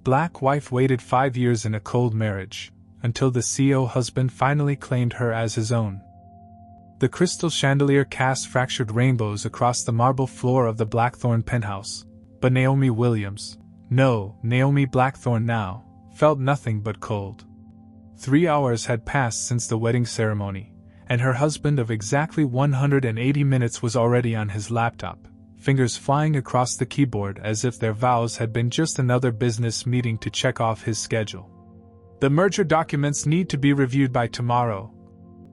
Black wife waited 5 years in a cold marriage, until the CEO husband finally claimed her as his own. The crystal chandelier cast fractured rainbows across the marble floor of the Blackthorn penthouse, but Naomi Williams, no, Naomi Blackthorn now, felt nothing but cold. 3 hours had passed since the wedding ceremony, and her husband of exactly 180 minutes was already on his laptop, fingers flying across the keyboard as if their vows had been just another business meeting to check off his schedule. "The merger documents need to be reviewed by tomorrow,"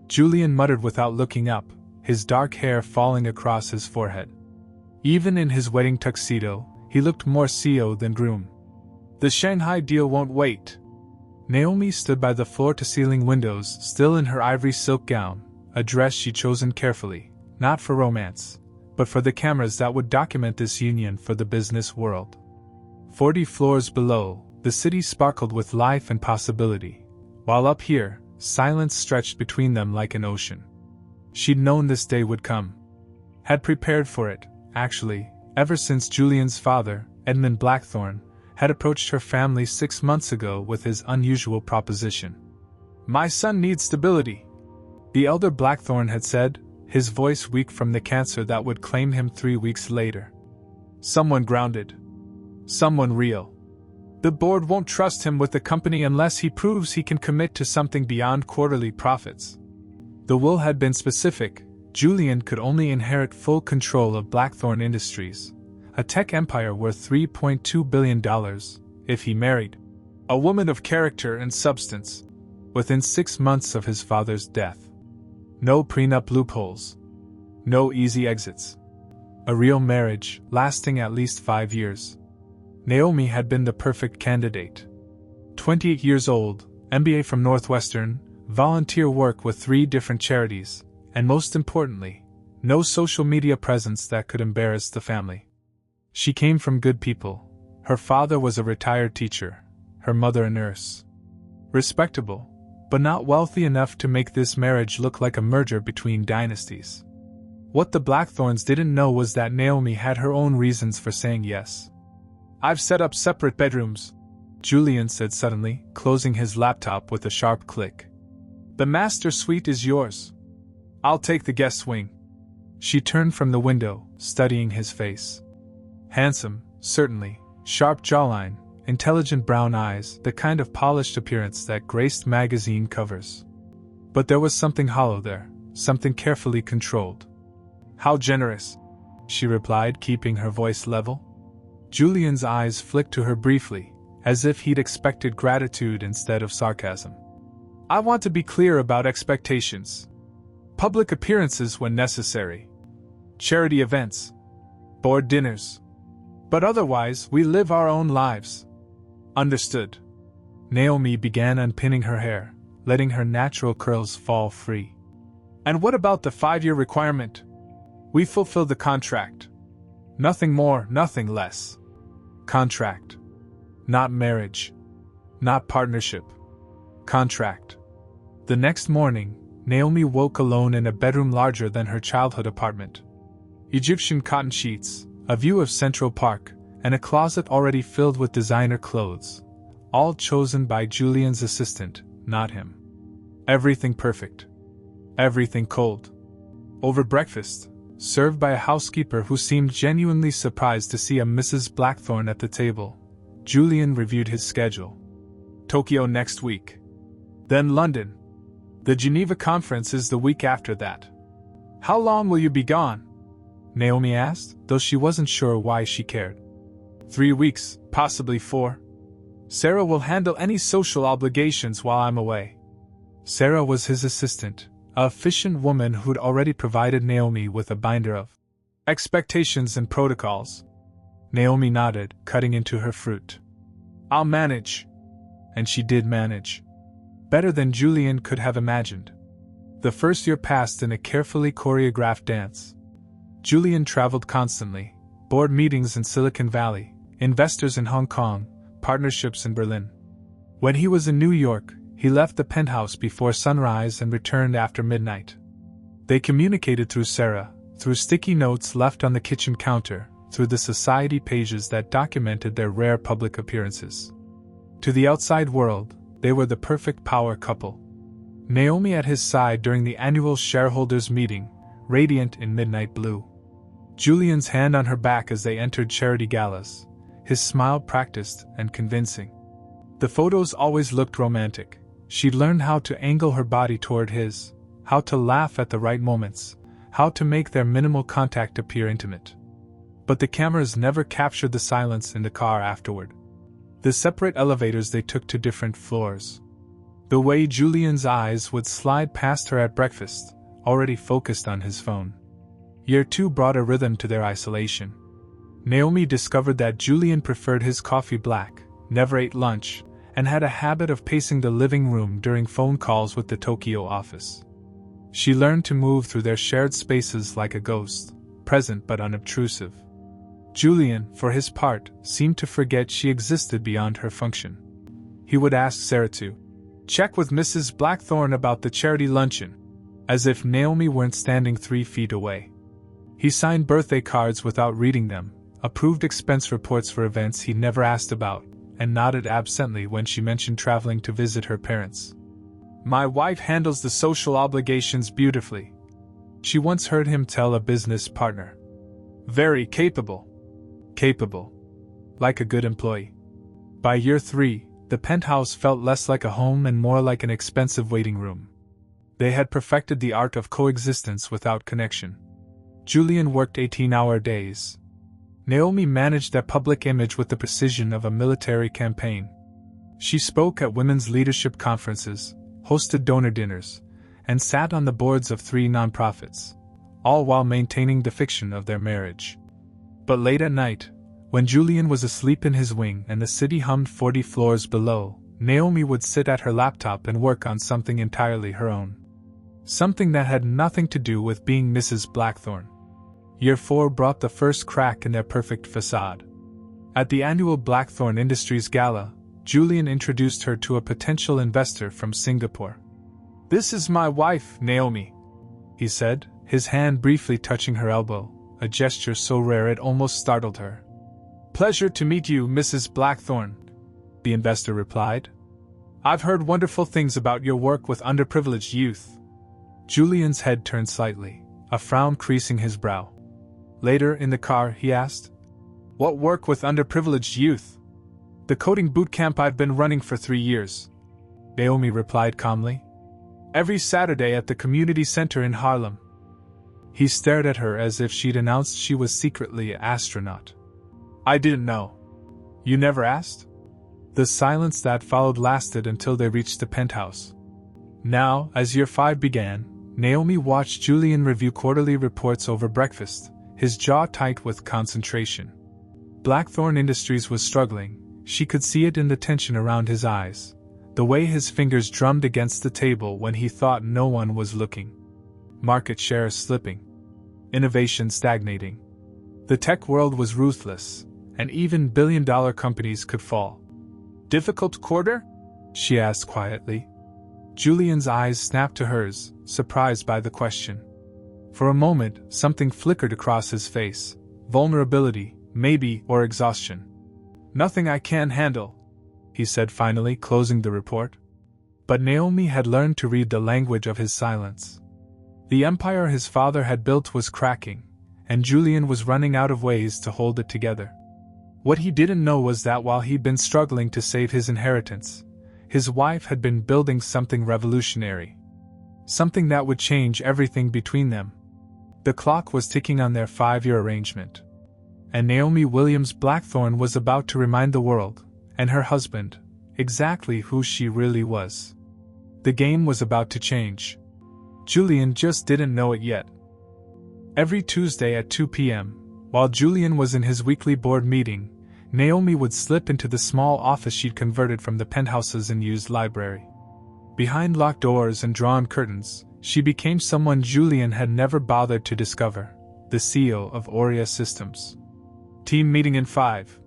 Julian muttered without looking up, his dark hair falling across his forehead. Even in his wedding tuxedo, he looked more CEO than groom. "The Shanghai deal won't wait." Naomi stood by the floor-to-ceiling windows, still in her ivory silk gown, a dress she'd chosen carefully, not for romance, but for the cameras that would document this union for the business world. 40 floors below, the city sparkled with life and possibility, while up here, silence stretched between them like an ocean. She'd known this day would come. Had prepared for it, actually, ever since Julian's father, Edmund Blackthorn, had approached her family 6 months ago with his unusual proposition. "My son needs stability," the elder Blackthorn had said, his voice weak from the cancer that would claim him 3 weeks later. "Someone grounded. Someone real. The board won't trust him with the company unless he proves he can commit to something beyond quarterly profits." The will had been specific. Julian could only inherit full control of Blackthorn Industries, a tech empire worth $3.2 billion, if he married a woman of character and substance, within 6 months of his father's death. No prenup loopholes. No easy exits. A real marriage, lasting at least 5 years. Naomi had been the perfect candidate. 28 years old, MBA from Northwestern, volunteer work with 3 different charities, and most importantly, no social media presence that could embarrass the family. She came from good people. Her father was a retired teacher, her mother a nurse. Respectable, but not wealthy enough to make this marriage look like a merger between dynasties. What the Blackthorns didn't know was that Naomi had her own reasons for saying yes. "I've set up separate bedrooms," Julian said suddenly, closing his laptop with a sharp click. "The master suite is yours. I'll take the guest wing." She turned from the window, studying his face. Handsome, certainly, sharp jawline, intelligent brown eyes, the kind of polished appearance that graced magazine covers. But there was something hollow there, something carefully controlled. "How generous," she replied, keeping her voice level. Julian's eyes flicked to her briefly, as if he'd expected gratitude instead of sarcasm. "I want to be clear about expectations. Public appearances when necessary. Charity events. Board dinners. But otherwise, we live our own lives." "Understood." Naomi began unpinning her hair, letting her natural curls fall free. "And what about the 5-year requirement? We fulfill the contract. Nothing more, nothing less. Contract. Not marriage. Not partnership. Contract." The next morning, Naomi woke alone in a bedroom larger than her childhood apartment. Egyptian cotton sheets, a view of Central Park, and a closet already filled with designer clothes, all chosen by Julian's assistant, not him. Everything perfect. Everything cold. Over breakfast, served by a housekeeper who seemed genuinely surprised to see a Mrs. Blackthorn at the table, Julian reviewed his schedule. Tokyo next week. Then London. The Geneva conference is the week after that. "How long will you be gone?" Naomi asked, though she wasn't sure why she cared. 3 weeks, possibly 4. "Sarah will handle any social obligations while I'm away." Sarah was his assistant, a efficient woman who'd already provided Naomi with a binder of expectations and protocols. Naomi nodded, cutting into her fruit. "I'll manage." And she did manage. Better than Julian could have imagined. The first year passed in a carefully choreographed dance. Julian traveled constantly, board meetings in Silicon Valley, investors in Hong Kong, partnerships in Berlin. When he was in New York, he left the penthouse before sunrise and returned after midnight. They communicated through Sarah, through sticky notes left on the kitchen counter, through the society pages that documented their rare public appearances. To the outside world, they were the perfect power couple. Naomi at his side during the annual shareholders' meeting, radiant in midnight blue. Julian's hand on her back as they entered charity galas, his smile practiced and convincing. The photos always looked romantic. She'd learned how to angle her body toward his, how to laugh at the right moments, how to make their minimal contact appear intimate. But the cameras never captured the silence in the car afterward. The separate elevators they took to different floors. The way Julian's eyes would slide past her at breakfast, already focused on his phone. Year 2 brought a rhythm to their isolation. Naomi discovered that Julian preferred his coffee black, never ate lunch, and had a habit of pacing the living room during phone calls with the Tokyo office. She learned to move through their shared spaces like a ghost, present but unobtrusive. Julian, for his part, seemed to forget she existed beyond her function. He would ask Sarah to check with Mrs. Blackthorne about the charity luncheon, as if Naomi weren't standing 3 feet away. He signed birthday cards without reading them, approved expense reports for events he'd never asked about, and nodded absently when she mentioned traveling to visit her parents. "My wife handles the social obligations beautifully," she once heard him tell a business partner. "Very capable. Capable. Like a good employee." By year 3, the penthouse felt less like a home and more like an expensive waiting room. They had perfected the art of coexistence without connection. Julian worked 18-hour days. Naomi managed their public image with the precision of a military campaign. She spoke at women's leadership conferences, hosted donor dinners, and sat on the boards of 3 nonprofits, all while maintaining the fiction of their marriage. But late at night, when Julian was asleep in his wing and the city hummed 40 floors below, Naomi would sit at her laptop and work on something entirely her own. Something that had nothing to do with being Mrs. Blackthorne. Year 4 brought the first crack in their perfect facade. At the annual Blackthorne Industries Gala, Julian introduced her to a potential investor from Singapore. "This is my wife, Naomi," he said, his hand briefly touching her elbow, a gesture so rare it almost startled her. "Pleasure to meet you, Mrs. Blackthorne," the investor replied. "I've heard wonderful things about your work with underprivileged youth." Julian's head turned slightly, a frown creasing his brow. Later, in the car, he asked, "What work with underprivileged youth?" "The coding boot camp I've been running for 3 years," Naomi replied calmly. "Every Saturday at the community center in Harlem." He stared at her as if she'd announced she was secretly an astronaut. "I didn't know. You never asked?" The silence that followed lasted until they reached the penthouse. Now, as year 5 began, Naomi watched Julian review quarterly reports over breakfast, his jaw tight with concentration. Blackthorne Industries was struggling. She could see it in the tension around his eyes, the way his fingers drummed against the table when he thought no one was looking. Market share slipping. Innovation stagnating. The tech world was ruthless, and even billion-dollar companies could fall. "Difficult quarter?" she asked quietly. Julian's eyes snapped to hers, surprised by the question. For a moment, something flickered across his face. Vulnerability, maybe, or exhaustion. "Nothing I can't handle," he said finally, closing the report. But Naomi had learned to read the language of his silence. The empire his father had built was cracking, and Julian was running out of ways to hold it together. What he didn't know was that while he'd been struggling to save his inheritance, his wife had been building something revolutionary. Something that would change everything between them. The clock was ticking on their 5-year arrangement. And Naomi Williams Blackthorne was about to remind the world, and her husband, exactly who she really was. The game was about to change. Julian just didn't know it yet. Every Tuesday at 2 p.m., while Julian was in his weekly board meeting, Naomi would slip into the small office she'd converted from the penthouse's unused library. Behind locked doors and drawn curtains, she became someone Julian had never bothered to discover, the CEO of Aurea Systems. "Team meeting in 5.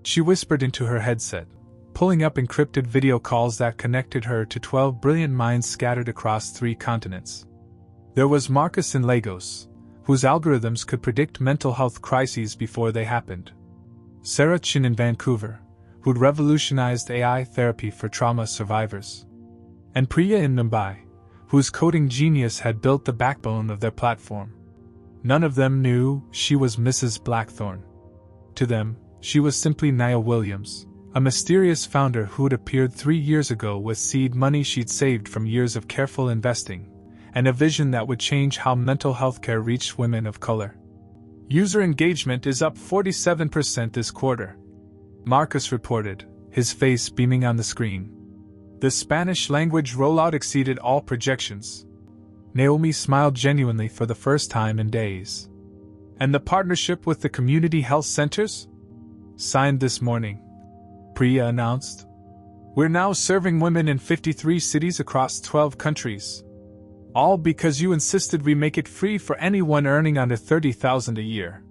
She whispered into her headset, pulling up encrypted video calls that connected her to 12 brilliant minds scattered across 3 continents. There was Marcus in Lagos, whose algorithms could predict mental health crises before they happened. Sarah Chin in Vancouver, who'd revolutionized AI therapy for trauma survivors, and Priya in Mumbai, whose coding genius had built the backbone of their platform. None of them knew she was Mrs. Blackthorne. To them, she was simply Nia Williams, a mysterious founder who'd appeared 3 years ago with seed money she'd saved from years of careful investing, and a vision that would change how mental health care reached women of color. User engagement is up 47% this quarter, Marcus reported, his face beaming on the screen. The Spanish-language rollout exceeded all projections. Naomi smiled genuinely for the first time in days. And the partnership with the community health centers? Signed this morning, Priya announced. We're now serving women in 53 cities across 12 countries. All because you insisted we make it free for anyone earning under $30,000 a year.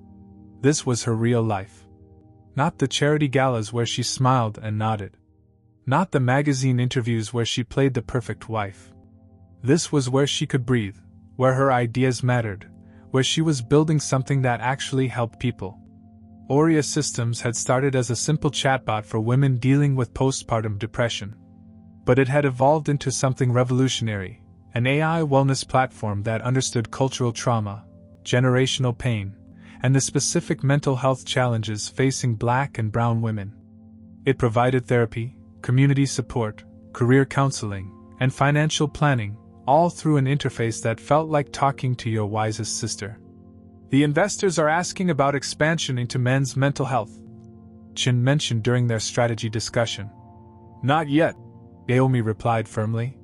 This was her real life. Not the charity galas where she smiled and nodded. Not the magazine interviews where she played the perfect wife. This was where she could breathe, where her ideas mattered, where she was building something that actually helped people. Aurea Systems had started as a simple chatbot for women dealing with postpartum depression. But it had evolved into something revolutionary, an AI wellness platform that understood cultural trauma, generational pain, and the specific mental health challenges facing Black and brown women. It provided therapy, community support, career counseling, and financial planning, all through an interface that felt like talking to your wisest sister. The investors are asking about expansion into men's mental health, Chin mentioned during their strategy discussion. Not yet, Naomi replied firmly.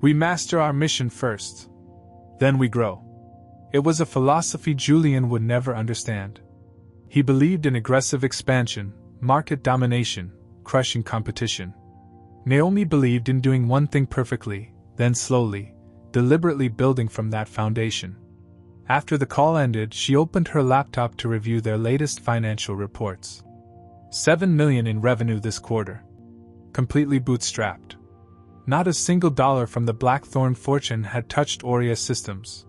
We master our mission first. Then we grow. It was a philosophy Julian would never understand. He believed in aggressive expansion, market domination, crushing competition. Naomi believed in doing one thing perfectly, then slowly, deliberately building from that foundation. After the call ended, she opened her laptop to review their latest financial reports. $7 million in revenue this quarter. Completely bootstrapped. Not a single dollar from the Blackthorne fortune had touched Aurea Systems.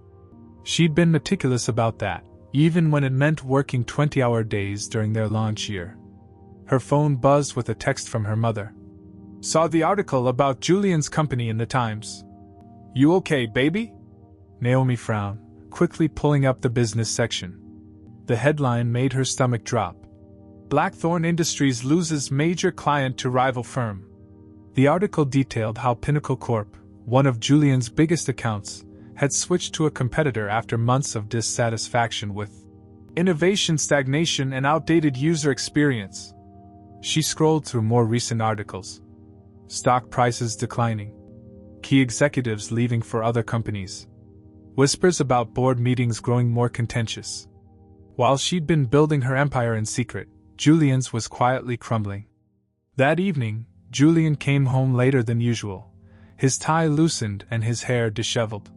She'd been meticulous about that, even when it meant working 20-hour days during their launch year. Her phone buzzed with a text from her mother. Saw the article about Julian's company in the Times. You okay, baby? Naomi frowned, quickly pulling up the business section. The headline made her stomach drop. Blackthorne Industries loses major client to rival firm. The article detailed how Pinnacle Corp, one of Julian's biggest accounts, had switched to a competitor after months of dissatisfaction with innovation stagnation and outdated user experience. She scrolled through more recent articles. Stock prices declining. Key executives leaving for other companies. Whispers about board meetings growing more contentious. While she'd been building her empire in secret, Julian's was quietly crumbling. That evening, Julian came home later than usual, his tie loosened and his hair disheveled.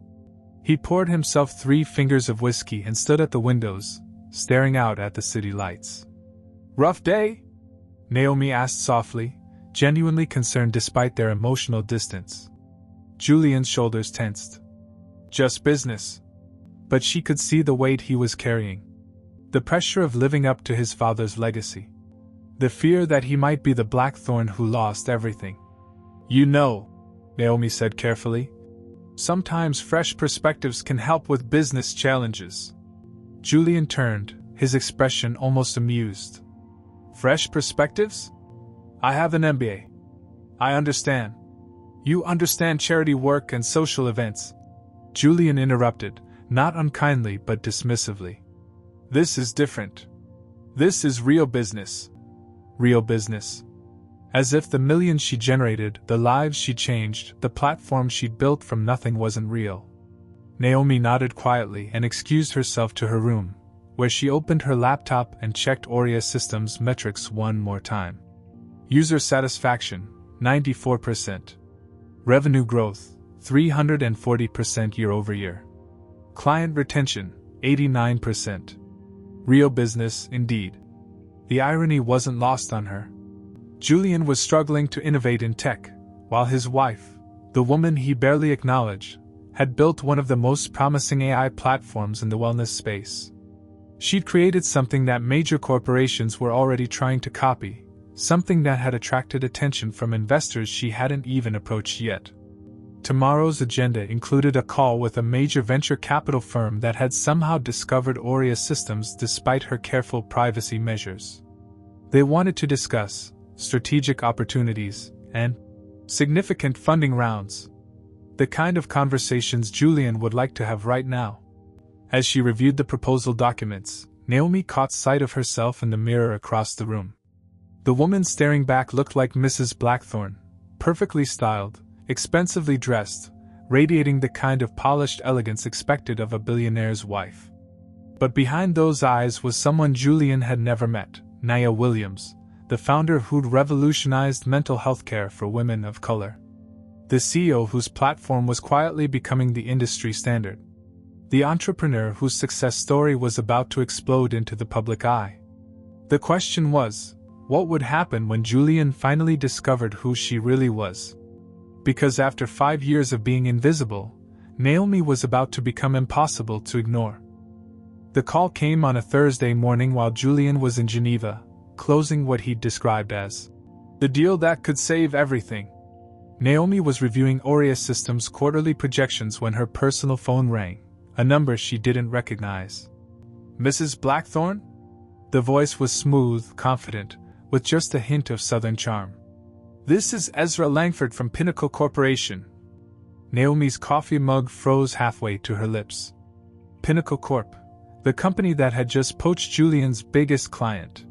He poured himself 3 fingers of whiskey and stood at the windows, staring out at the city lights. Rough day? Naomi asked softly, genuinely concerned despite their emotional distance. Julian's shoulders tensed. Just business. But she could see the weight he was carrying. The pressure of living up to his father's legacy. The fear that he might be the Blackthorne who lost everything. You know, Naomi said carefully, sometimes fresh perspectives can help with business challenges. Julian turned, his expression almost amused. Fresh perspectives? I have an MBA. I understand. You understand charity work and social events. Julian interrupted, not unkindly but dismissively. This is different. This is real business. Real business. As if the millions she generated, the lives she changed, the platform she'd built from nothing wasn't real. Naomi nodded quietly and excused herself to her room, where she opened her laptop and checked Aurea Systems metrics one more time. User satisfaction, 94%. Revenue growth, 340% year-over-year. Client retention, 89%. Real business, indeed. The irony wasn't lost on her. Julian was struggling to innovate in tech, while his wife, the woman he barely acknowledged, had built one of the most promising AI platforms in the wellness space. She'd created something that major corporations were already trying to copy, something that had attracted attention from investors she hadn't even approached yet. Tomorrow's agenda included a call with a major venture capital firm that had somehow discovered Aurea Systems despite her careful privacy measures. They wanted to discuss strategic opportunities and significant funding rounds. The kind of conversations Julian would like to have right now. As she reviewed the proposal documents, Naomi caught sight of herself in the mirror across the room. The woman staring back looked like Mrs. Blackthorne, perfectly styled, expensively dressed, radiating the kind of polished elegance expected of a billionaire's wife. But behind those eyes was someone Julian had never met, Nia Williams, the founder who'd revolutionized mental health care for women of color. The CEO whose platform was quietly becoming the industry standard. The entrepreneur whose success story was about to explode into the public eye. The question was, what would happen when Julian finally discovered who she really was? Because after 5 years of being invisible, Naomi was about to become impossible to ignore. The call came on a Thursday morning while Julian was in Geneva, closing what he'd described as the deal that could save everything. Naomi was reviewing Aurea Systems' quarterly projections when her personal phone rang, a number she didn't recognize. Mrs. Blackthorne? The voice was smooth, confident, with just a hint of southern charm. This is Ezra Langford from Pinnacle Corporation. Naomi's coffee mug froze halfway to her lips. Pinnacle Corp, the company that had just poached Julian's biggest client.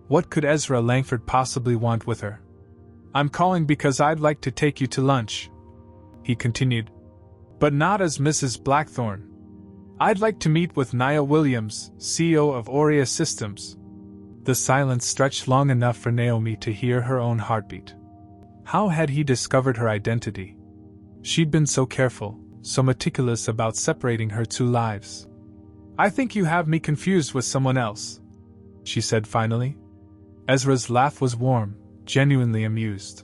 What could Ezra Langford possibly want with her? I'm calling because I'd like to take you to lunch, he continued. But not as Mrs. Blackthorne. I'd like to meet with Nia Williams, CEO of Aurea Systems. The silence stretched long enough for Naomi to hear her own heartbeat. How had he discovered her identity? She'd been so careful, so meticulous about separating her two lives. I think you have me confused with someone else, she said finally. Ezra's laugh was warm, genuinely amused.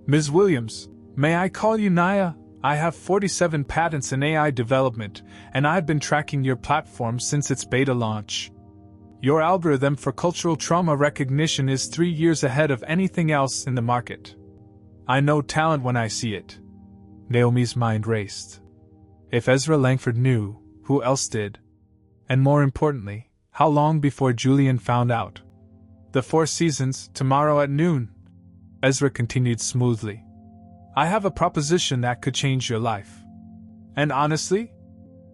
Ms. Williams, may I call you Nia? I have 47 patents in AI development, and I've been tracking your platform since its beta launch. Your algorithm for cultural trauma recognition is 3 years ahead of anything else in the market. I know talent when I see it. Naomi's mind raced. If Ezra Langford knew, who else did? And more importantly, how long before Julian found out? The Four Seasons, tomorrow at noon. Ezra continued smoothly. I have a proposition that could change your life. And honestly,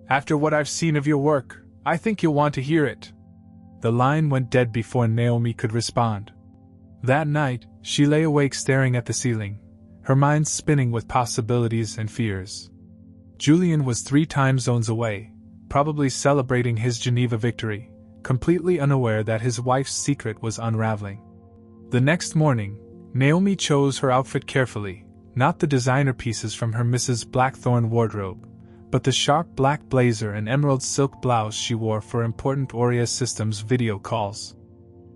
after what I've seen of your work, I think you'll want to hear it. The line went dead before Naomi could respond. That night, she lay awake staring at the ceiling, her mind spinning with possibilities and fears. Julian was 3 time zones away, probably celebrating his Geneva victory, completely unaware that his wife's secret was unraveling. The next morning, Naomi chose her outfit carefully, not the designer pieces from her Mrs. Blackthorne wardrobe, but the sharp black blazer and emerald silk blouse she wore for important Aurea Systems video calls.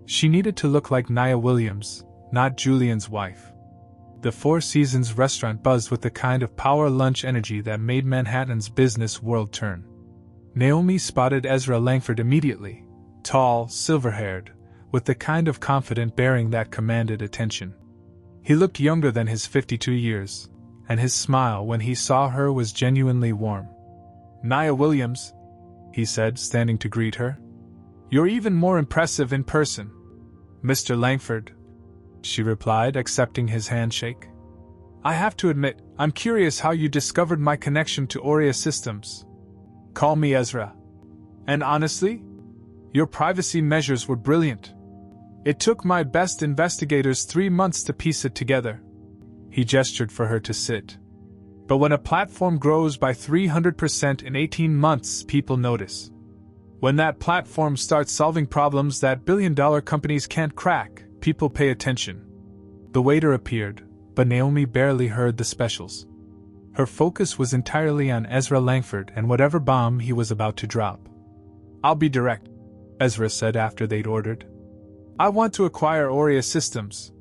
She needed to look like Nia Williams, not Julian's wife. The Four Seasons restaurant buzzed with the kind of power lunch energy that made Manhattan's business world turn. Naomi spotted Ezra Langford immediately, tall, silver-haired, with the kind of confident bearing that commanded attention. He looked younger than his 52 years, and his smile when he saw her was genuinely warm. Nia Williams, he said, standing to greet her. You're even more impressive in person. Mr. Langford, she replied, accepting his handshake. I have to admit, I'm curious how you discovered my connection to Aurea Systems. Call me Ezra. And honestly, your privacy measures were brilliant. It took my best investigators 3 months to piece it together. He gestured for her to sit. But when a platform grows by 300% in 18 months, people notice. When that platform starts solving problems that billion-dollar companies can't crack, people pay attention. The waiter appeared, but Naomi barely heard the specials. Her focus was entirely on Ezra Langford and whatever bomb he was about to drop. I'll be direct, Ezra said after they'd ordered. I want to acquire Aurea Systems.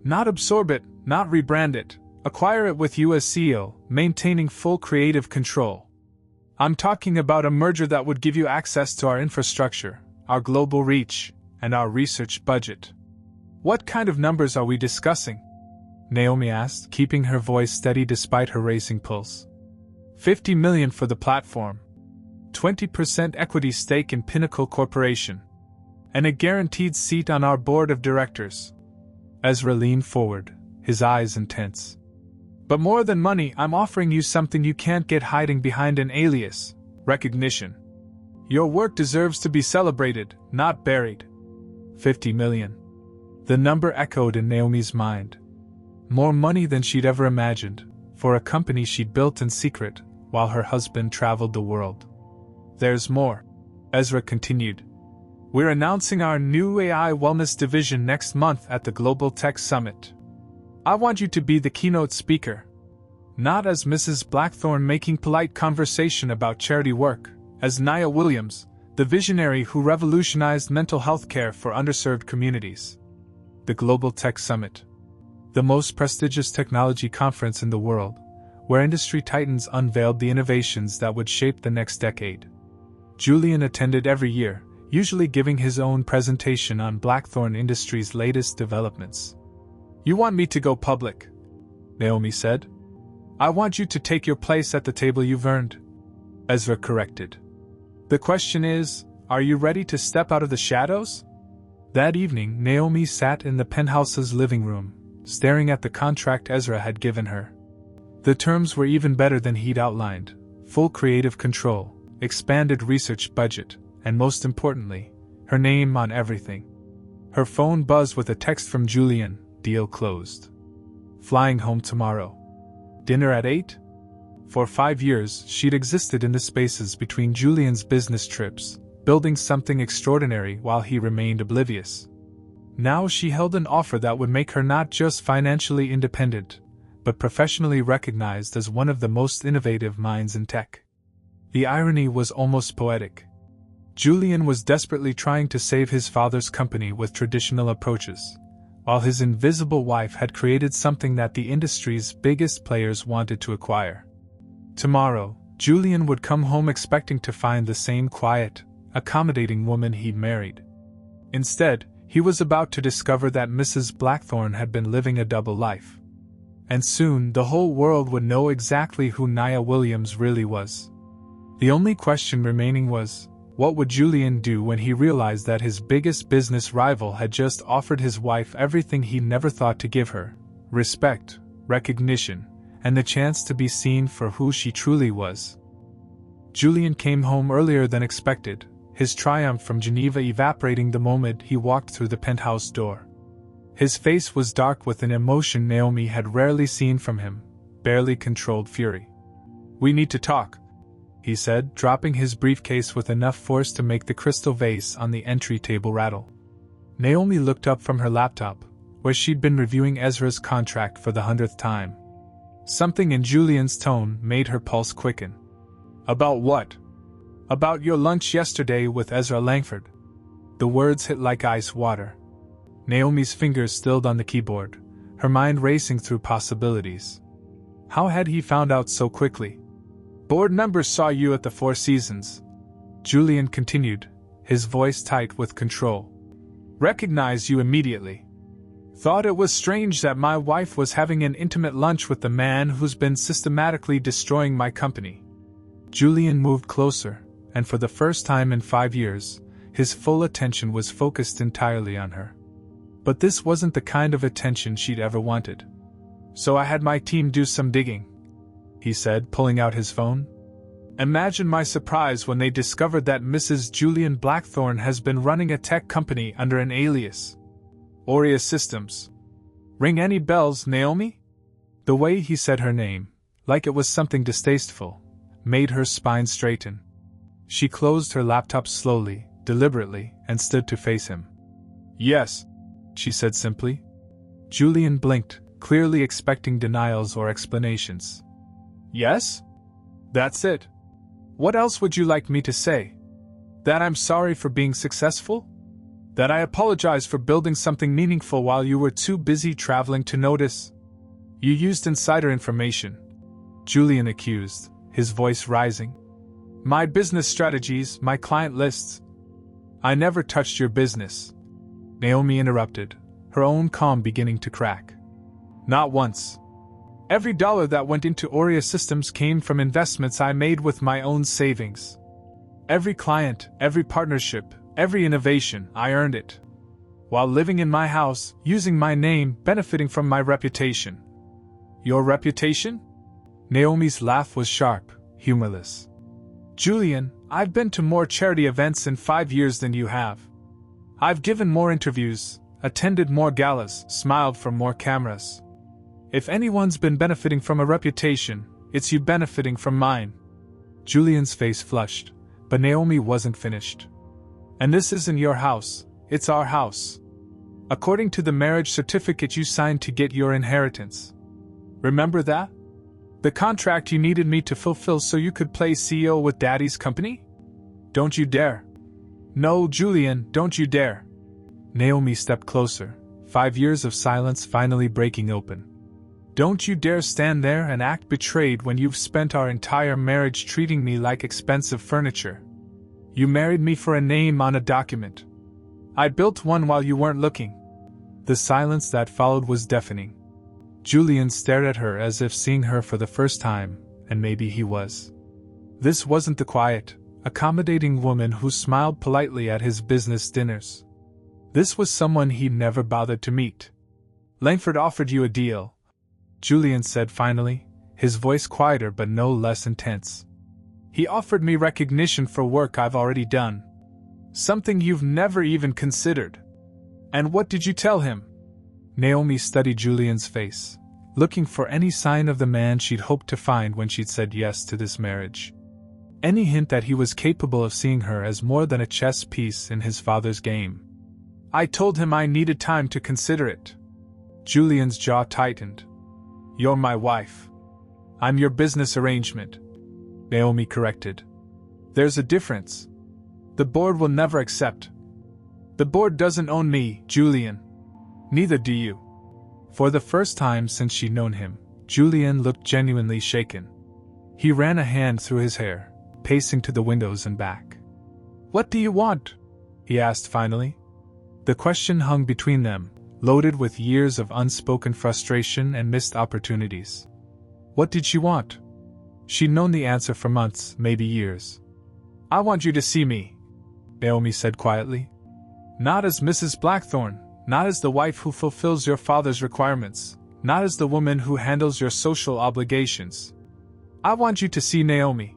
Not absorb it, not rebrand it. Acquire it with you as CEO, maintaining full creative control. I'm talking about a merger that would give you access to our infrastructure, our global reach, and our research budget. What kind of numbers are we discussing? Naomi asked, keeping her voice steady despite her racing pulse. 50 million for the platform. 20% equity stake in Pinnacle Corporation. And a guaranteed seat on our board of directors. Ezra leaned forward, his eyes intense. But more than money, I'm offering you something you can't get hiding behind an alias: recognition. Your work deserves to be celebrated, not buried. 50 million. The number echoed in Naomi's mind. More money than she'd ever imagined, for a company she'd built in secret, while her husband traveled the world. There's more, Ezra continued. We're announcing our new AI Wellness division next month at the Global Tech Summit. I want you to be the keynote speaker. Not as Mrs. Blackthorne making polite conversation about charity work, as Nia Williams, the visionary who revolutionized mental health care for underserved communities. The Global Tech Summit. The most prestigious technology conference in the world, where industry titans unveiled the innovations that would shape the next decade. Julian attended every year, usually giving his own presentation on Blackthorne Industries' latest developments. You want me to go public? Naomi said. I want you to take your place at the table you've earned, Ezra corrected. The question is, are you ready to step out of the shadows? That evening, Naomi sat in the penthouse's living room, staring at the contract Ezra had given her. The terms were even better than he'd outlined: full creative control, expanded research budget, and most importantly, her name on everything. Her phone buzzed with a text from Julian: deal closed. Flying home tomorrow. Dinner at 8? For 5 years, she'd existed in the spaces between Julian's business trips, building something extraordinary while he remained oblivious. Now she held an offer that would make her not just financially independent, but professionally recognized as one of the most innovative minds in tech. The irony was almost poetic. Julian was desperately trying to save his father's company with traditional approaches, while his invisible wife had created something that the industry's biggest players wanted to acquire. Tomorrow, Julian would come home expecting to find the same quiet, accommodating woman he'd married. Instead, he was about to discover that Mrs. Blackthorne had been living a double life. And soon the whole world would know exactly who Nia Williams really was. The only question remaining was, what would Julian do when he realized that his biggest business rival had just offered his wife everything he never thought to give her: respect, recognition, and the chance to be seen for who she truly was. Julian came home earlier than expected, his triumph from Geneva evaporating the moment he walked through the penthouse door. His face was dark with an emotion Naomi had rarely seen from him, barely controlled fury. We need to talk, he said, dropping his briefcase with enough force to make the crystal vase on the entry table rattle. Naomi looked up from her laptop, where she'd been reviewing Ezra's contract for the 100th time. Something in Julian's tone made her pulse quicken. About what? About your lunch yesterday with Ezra Langford. The words hit like ice water. Naomi's fingers stilled on the keyboard, her mind racing through possibilities. How had he found out so quickly? Board members saw you at the Four Seasons, Julian continued, his voice tight with control. Recognized you immediately. Thought it was strange that my wife was having an intimate lunch with the man who's been systematically destroying my company. Julian moved closer, and for the first time in 5 years, his full attention was focused entirely on her. But this wasn't the kind of attention she'd ever wanted. So I had my team do some digging, he said, pulling out his phone. Imagine my surprise when they discovered that Mrs. Julian Blackthorne has been running a tech company under an alias. Aureus Systems. Ring any bells, Naomi? The way he said her name, like it was something distasteful, made her spine straighten. She closed her laptop slowly, deliberately, and stood to face him. Yes, she said simply. Julian blinked, clearly expecting denials or explanations. Yes? That's it. What else would you like me to say? That I'm sorry for being successful? That I apologize for building something meaningful while you were too busy traveling to notice? You used insider information, Julian accused, his voice rising. My business strategies, my client lists. I never touched your business, Naomi interrupted, her own calm beginning to crack. Not once. Every dollar that went into Aurea Systems came from investments I made with my own savings. Every client, every partnership, every innovation, I earned it. While living in my house, using my name, benefiting from my reputation. Your reputation? Naomi's laugh was sharp, humorless. Julian, I've been to more charity events in 5 years than you have. I've given more interviews, attended more galas, smiled for more cameras. If anyone's been benefiting from a reputation, it's you benefiting from mine. Julian's face flushed, but Naomi wasn't finished. And this isn't your house, it's our house. According to the marriage certificate you signed to get your inheritance. Remember that? The contract you needed me to fulfill so you could play CEO with Daddy's company? Don't you dare. No, Julian, don't you dare. Naomi stepped closer, 5 years of silence finally breaking open. Don't you dare stand there and act betrayed when you've spent our entire marriage treating me like expensive furniture. You married me for a name on a document. I built one while you weren't looking. The silence that followed was deafening. Julian stared at her as if seeing her for the first time, and maybe he was. This wasn't the quiet, accommodating woman who smiled politely at his business dinners. This was someone he'd never bothered to meet. Langford offered you a deal, Julian said finally, his voice quieter but no less intense. He offered me recognition for work I've already done. Something you've never even considered. And what did you tell him? Naomi studied Julian's face, looking for any sign of the man she'd hoped to find when she'd said yes to this marriage. Any hint that he was capable of seeing her as more than a chess piece in his father's game. I told him I needed time to consider it. Julian's jaw tightened. You're my wife. I'm your business arrangement, Naomi corrected. There's a difference. The board will never accept. The board doesn't own me, Julian. Neither do you. For the first time since she'd known him, Julian looked genuinely shaken. He ran a hand through his hair, pacing to the windows and back. What do you want? He asked finally. The question hung between them, loaded with years of unspoken frustration and missed opportunities. What did she want? She'd known the answer for months, maybe years. I want you to see me, Naomi said quietly. Not as Mrs. Blackthorne, not as the wife who fulfills your father's requirements, not as the woman who handles your social obligations. I want you to see Naomi.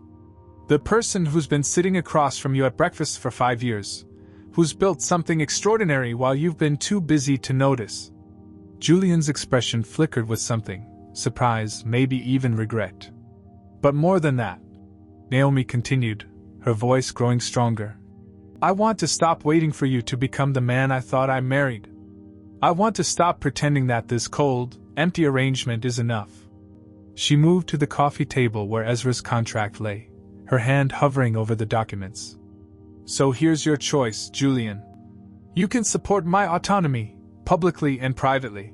The person who's been sitting across from you at breakfast for 5 years, who's built something extraordinary while you've been too busy to notice. Julian's expression flickered with something, surprise, maybe even regret. But more than that, Naomi continued, her voice growing stronger. I want to stop waiting for you to become the man I thought I married. I want to stop pretending that this cold, empty arrangement is enough. She moved to the coffee table where Ezra's contract lay, her hand hovering over the documents. So here's your choice, Julian. You can support my autonomy, publicly and privately.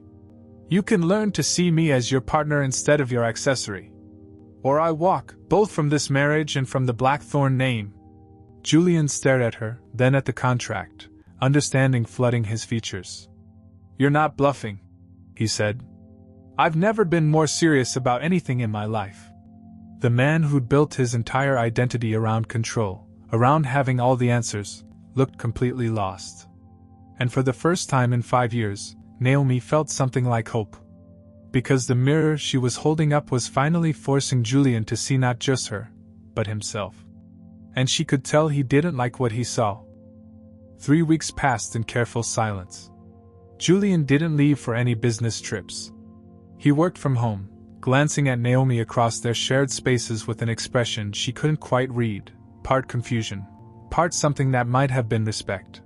You can learn to see me as your partner instead of your accessory. Or I walk, both from this marriage and from the Blackthorne name. Julian stared at her, then at the contract, understanding flooding his features. You're not bluffing, he said. I've never been more serious about anything in my life. The man who'd built his entire identity around control, around having all the answers, looked completely lost. And for the first time in 5 years, Naomi felt something like hope. Because the mirror she was holding up was finally forcing Julian to see not just her, but himself. And she could tell he didn't like what he saw. 3 weeks passed in careful silence. Julian didn't leave for any business trips. He worked from home, glancing at Naomi across their shared spaces with an expression she couldn't quite read, part confusion, part something that might have been respect.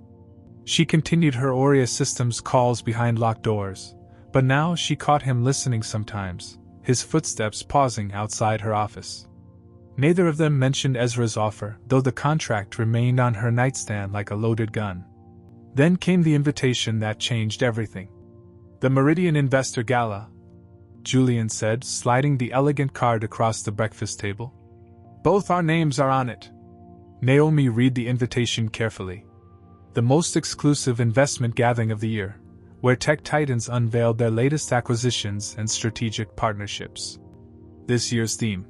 She continued her Aurea Systems calls behind locked doors, but now she caught him listening sometimes, his footsteps pausing outside her office. Neither of them mentioned Ezra's offer, though the contract remained on her nightstand like a loaded gun. Then came the invitation that changed everything. The Meridian Investor Gala, Julian said, sliding the elegant card across the breakfast table. Both our names are on it. Naomi read the invitation carefully. The most exclusive investment gathering of the year, where tech titans unveiled their latest acquisitions and strategic partnerships. This year's theme: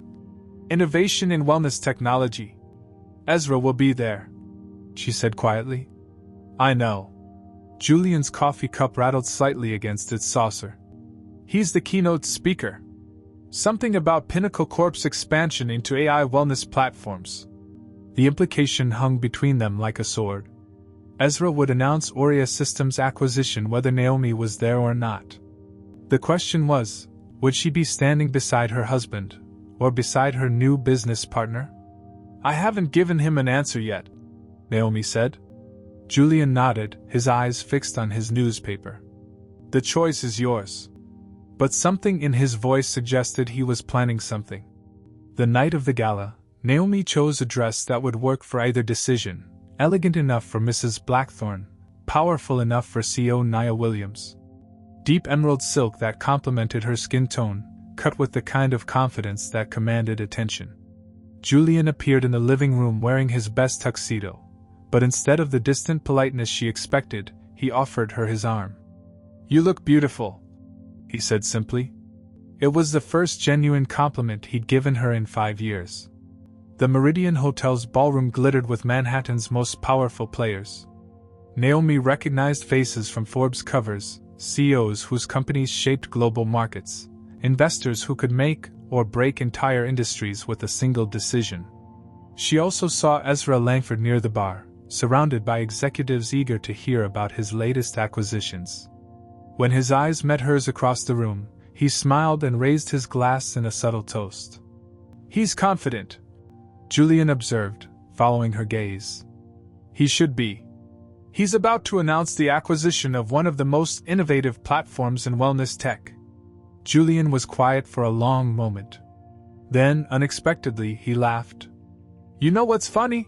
Innovation in Wellness Technology. Ezra will be there, she said quietly. I know. Julian's coffee cup rattled slightly against its saucer. He's the keynote speaker. Something about Pinnacle Corp's expansion into AI wellness platforms. The implication hung between them like a sword. Ezra would announce Aurea Systems' acquisition whether Naomi was there or not. The question was, would she be standing beside her husband, or beside her new business partner? I haven't given him an answer yet, Naomi said. Julian nodded, his eyes fixed on his newspaper. The choice is yours. But something in his voice suggested he was planning something. The night of the gala, Naomi chose a dress that would work for either decision, elegant enough for Mrs. Blackthorne, powerful enough for CEO Nia Williams. Deep emerald silk that complemented her skin tone, cut with the kind of confidence that commanded attention. Julian appeared in the living room wearing his best tuxedo, but instead of the distant politeness she expected, he offered her his arm. You look beautiful, he said simply. It was the first genuine compliment he'd given her in 5 years. The Meridian Hotel's ballroom glittered with Manhattan's most powerful players. Naomi recognized faces from Forbes covers, CEOs whose companies shaped global markets, investors who could make or break entire industries with a single decision. She also saw Ezra Langford near the bar, surrounded by executives eager to hear about his latest acquisitions. When his eyes met hers across the room, he smiled and raised his glass in a subtle toast. He's confident, Julian observed, following her gaze. He should be. He's about to announce the acquisition of one of the most innovative platforms in wellness tech. Julian was quiet for a long moment. Then, unexpectedly, he laughed. You know what's funny?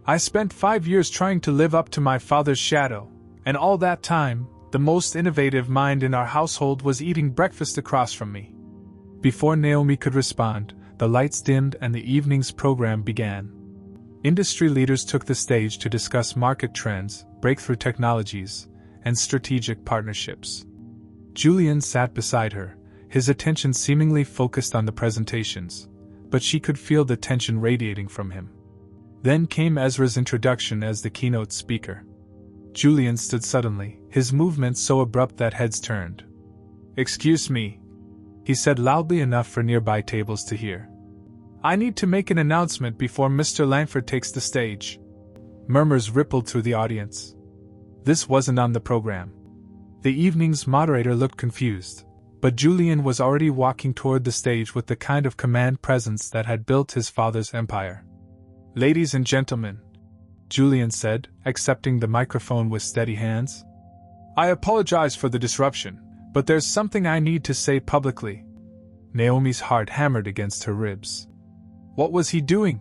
I spent 5 years trying to live up to my father's shadow, and all that time, the most innovative mind in our household was eating breakfast across from me. Before Naomi could respond, the lights dimmed and the evening's program began. Industry leaders took the stage to discuss market trends, breakthrough technologies, and strategic partnerships. Julian sat beside her, his attention seemingly focused on the presentations, but she could feel the tension radiating from him. Then came Ezra's introduction as the keynote speaker. Julian stood suddenly, his movements so abrupt that heads turned. Excuse me, he said loudly enough for nearby tables to hear. I need to make an announcement before Mr. Langford takes the stage. Murmurs rippled through the audience. This wasn't on the program. The evening's moderator looked confused, but Julian was already walking toward the stage with the kind of command presence that had built his father's empire. Ladies and gentlemen, Julian said, accepting the microphone with steady hands. I apologize for the disruption, but there's something I need to say publicly. Naomi's heart hammered against her ribs. What was he doing?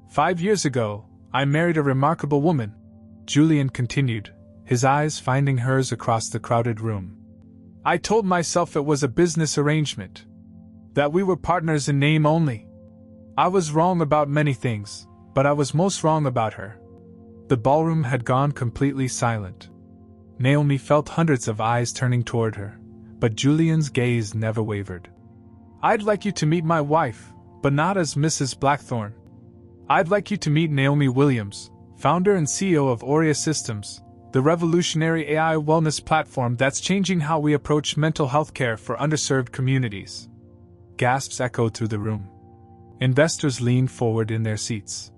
5 years ago, I married a remarkable woman, Julian continued, his eyes finding hers across the crowded room. I told myself it was a business arrangement, that we were partners in name only. I was wrong about many things, but I was most wrong about her. The ballroom had gone completely silent. Naomi felt hundreds of eyes turning toward her, but Julian's gaze never wavered. I'd like you to meet my wife, but not as Mrs. Blackthorne. I'd like you to meet Naomi Williams, founder and CEO of Aurea Systems, the revolutionary AI wellness platform that's changing how we approach mental health care for underserved communities. Gasps echoed through the room. Investors leaned forward in their seats.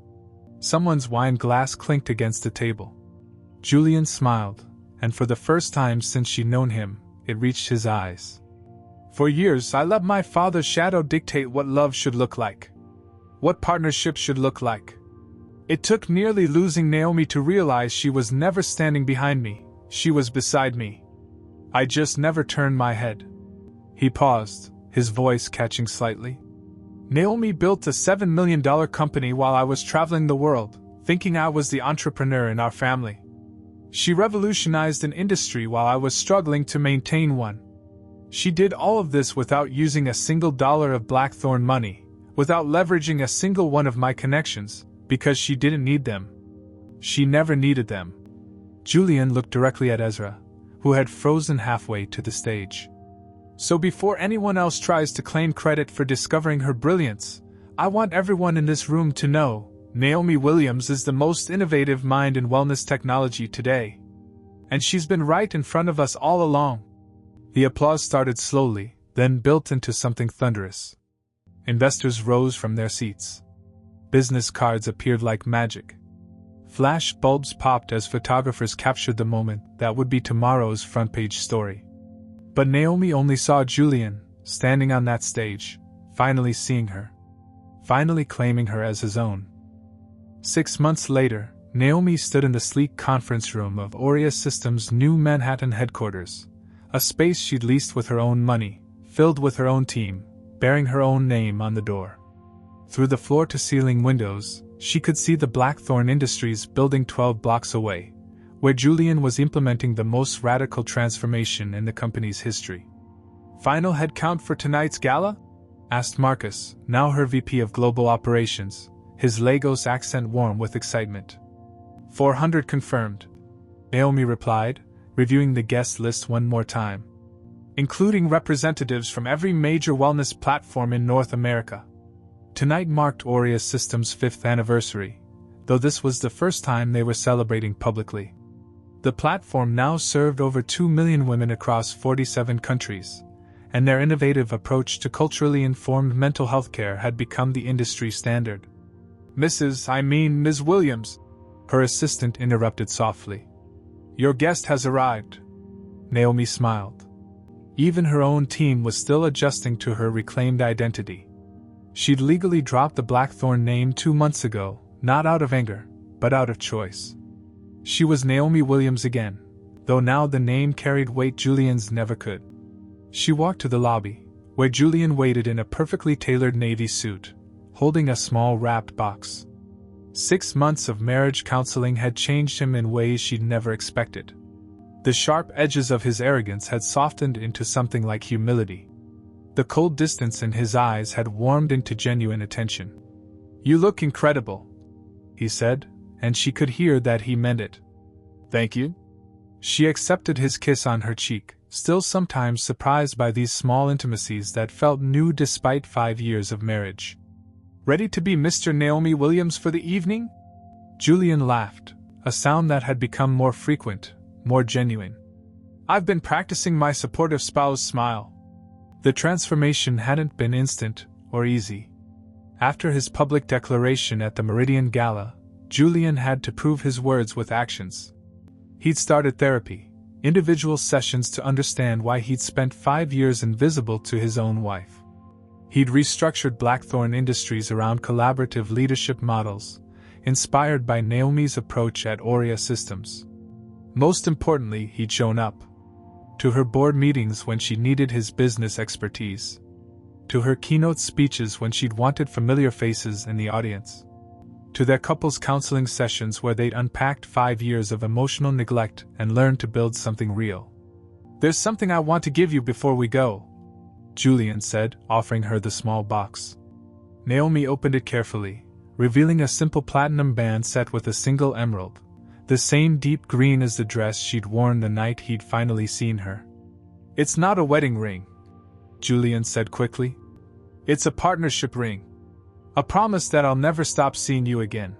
Someone's wine glass clinked against the table. Julian smiled, and for the first time since she'd known him, it reached his eyes. For years, I let my father's shadow dictate what love should look like, what partnership should look like. It took nearly losing Naomi to realize she was never standing behind me, she was beside me. I just never turned my head. He paused, his voice catching slightly. Naomi built a $7 million company while I was traveling the world, thinking I was the entrepreneur in our family. She revolutionized an industry while I was struggling to maintain one. She did all of this without using a single dollar of Blackthorne money, without leveraging a single one of my connections, because she didn't need them. She never needed them. Julian looked directly at Ezra, who had frozen halfway to the stage. So before anyone else tries to claim credit for discovering her brilliance, I want everyone in this room to know, Naomi Williams is the most innovative mind in wellness technology today. And she's been right in front of us all along. The applause started slowly, then built into something thunderous. Investors rose from their seats. Business cards appeared like magic. Flash bulbs popped as photographers captured the moment that would be tomorrow's front-page story. But Naomi only saw Julian, standing on that stage, finally seeing her. Finally claiming her as his own. 6 months later, Naomi stood in the sleek conference room of Aurea Systems' new Manhattan headquarters, a space she'd leased with her own money, filled with her own team, bearing her own name on the door. Through the floor-to-ceiling windows, she could see the Blackthorn Industries building 12 blocks away, where Julian was implementing the most radical transformation in the company's history. "Final headcount for tonight's gala?" asked Marcus, now her VP of Global Operations, his Lagos accent warm with excitement. 400 confirmed, Naomi replied, reviewing the guest list one more time. Including representatives from every major wellness platform in North America. Tonight marked Aurea Systems' 5th anniversary, though this was the first time they were celebrating publicly. The platform now served over 2 million women across 47 countries, and their innovative approach to culturally informed mental health care had become the industry standard. Ms. Williams, her assistant interrupted softly. "Your guest has arrived." Naomi smiled. Even her own team was still adjusting to her reclaimed identity. She'd legally dropped the Blackthorn name 2 months ago, not out of anger, but out of choice. She was Naomi Williams again, though now the name carried weight Julian's never could. She walked to the lobby, where Julian waited in a perfectly tailored navy suit, holding a small wrapped box. 6 months of marriage counseling had changed him in ways she'd never expected. The sharp edges of his arrogance had softened into something like humility. The cold distance in his eyes had warmed into genuine attention. "You look incredible," he said, and she could hear that he meant it. "Thank you." She accepted his kiss on her cheek, still sometimes surprised by these small intimacies that felt new despite 5 years of marriage. "Ready to be Mr. Naomi Williams for the evening?" Julian laughed, a sound that had become more frequent, more genuine. "I've been practicing my supportive spouse smile." The transformation hadn't been instant or easy. After his public declaration at the Meridian Gala, Julian had to prove his words with actions. He'd started therapy, individual sessions to understand why he'd spent 5 years invisible to his own wife. He'd restructured Blackthorn Industries around collaborative leadership models, inspired by Naomi's approach at Aurea Systems. Most importantly, he'd shown up. To her board meetings when she needed his business expertise. To her keynote speeches when she'd wanted familiar faces in the audience. To their couples counseling sessions where they'd unpacked 5 years of emotional neglect and learned to build something real. "There's something I want to give you before we go," Julian said, offering her the small box. Naomi opened it carefully, revealing a simple platinum band set with a single emerald, the same deep green as the dress she'd worn the night he'd finally seen her. "It's not a wedding ring," Julian said quickly. "It's a partnership ring. A promise that I'll never stop seeing you again."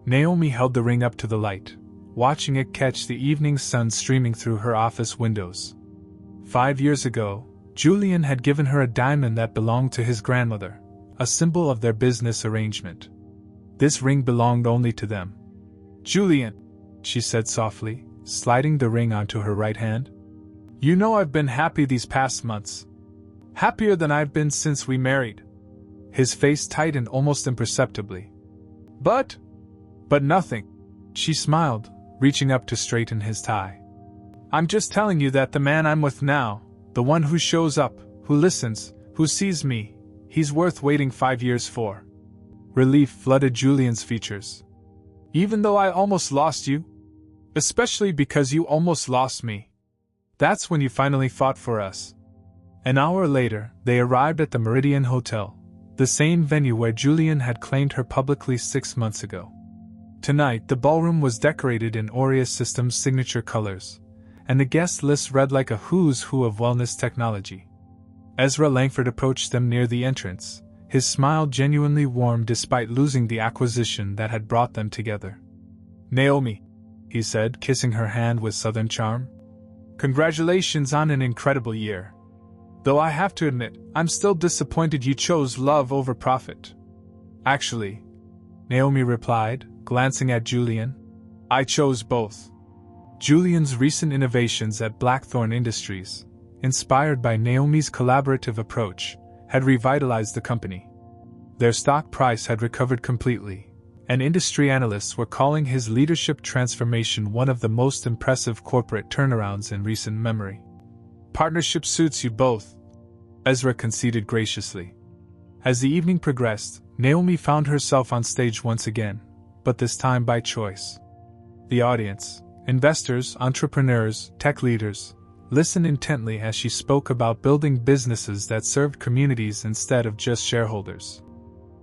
Naomi held the ring up to the light, watching it catch the evening sun streaming through her office windows. 5 years ago, Julian had given her a diamond that belonged to his grandmother, a symbol of their business arrangement. This ring belonged only to them. "Julian," she said softly, sliding the ring onto her right hand. "You know I've been happy these past months. Happier than I've been since we married." His face tightened almost imperceptibly. But nothing." She smiled, reaching up to straighten his tie. "I'm just telling you that the man I'm with now, the one who shows up, who listens, who sees me, he's worth waiting 5 years for." Relief flooded Julian's features. "Even though I almost lost you? Especially because you almost lost me. That's when you finally fought for us." An hour later, they arrived at the Meridian Hotel, the same venue where Julian had claimed her publicly 6 months ago. Tonight, the ballroom was decorated in Aurea Systems' signature colors, and the guest list read like a who's who of wellness technology. Ezra Langford approached them near the entrance, his smile genuinely warm despite losing the acquisition that had brought them together. "Naomi," he said, kissing her hand with southern charm. "Congratulations on an incredible year. Though I have to admit, I'm still disappointed you chose love over profit." "Actually," Naomi replied, glancing at Julian, "I chose both." Julian's recent innovations at Blackthorn Industries, inspired by Naomi's collaborative approach, had revitalized the company. Their stock price had recovered completely, and industry analysts were calling his leadership transformation one of the most impressive corporate turnarounds in recent memory. "Partnership suits you both," Ezra conceded graciously. As the evening progressed, Naomi found herself on stage once again, but this time by choice. The audience, investors, entrepreneurs, tech leaders, listened intently as she spoke about building businesses that served communities instead of just shareholders.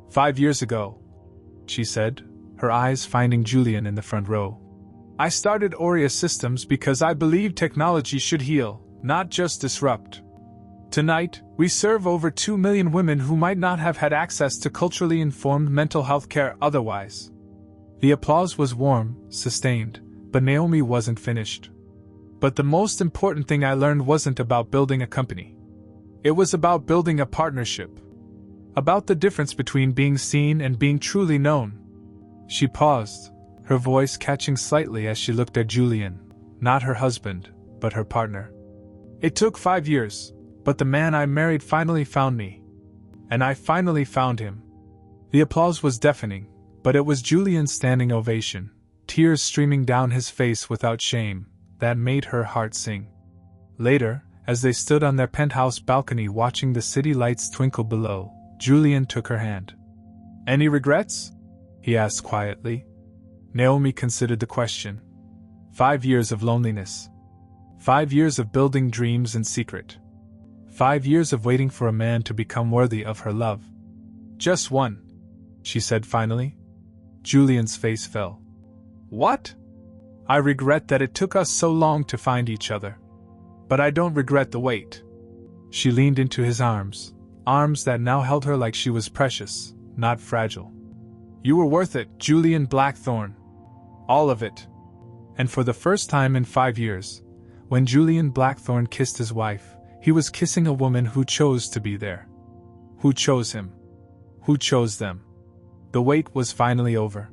"5 years ago," she said, her eyes finding Julian in the front row, "I started Aurea Systems because I believed technology should heal, not just disrupt. Tonight, we serve over 2 million women who might not have had access to culturally informed mental health care otherwise." The applause was warm, sustained, but Naomi wasn't finished. "But the most important thing I learned wasn't about building a company. It was about building a partnership. About the difference between being seen and being truly known." She paused, her voice catching slightly as she looked at Julian, not her husband, but her partner. "It took 5 years, but the man I married finally found me. And I finally found him." The applause was deafening, but it was Julian's standing ovation, tears streaming down his face without shame, that made her heart sing. Later, as they stood on their penthouse balcony watching the city lights twinkle below, Julian took her hand. "Any regrets?" he asked quietly. Naomi considered the question. 5 years of loneliness. 5 years of building dreams in secret. 5 years of waiting for a man to become worthy of her love. "Just one," she said finally. Julian's face fell. "What?" "I regret that it took us so long to find each other. But I don't regret the wait." She leaned into his arms that now held her like she was precious, not fragile. "You were worth it, Julian Blackthorn. All of it." And for the first time in 5 years, when Julian Blackthorn kissed his wife, he was kissing a woman who chose to be there. Who chose him. Who chose them. The wait was finally over.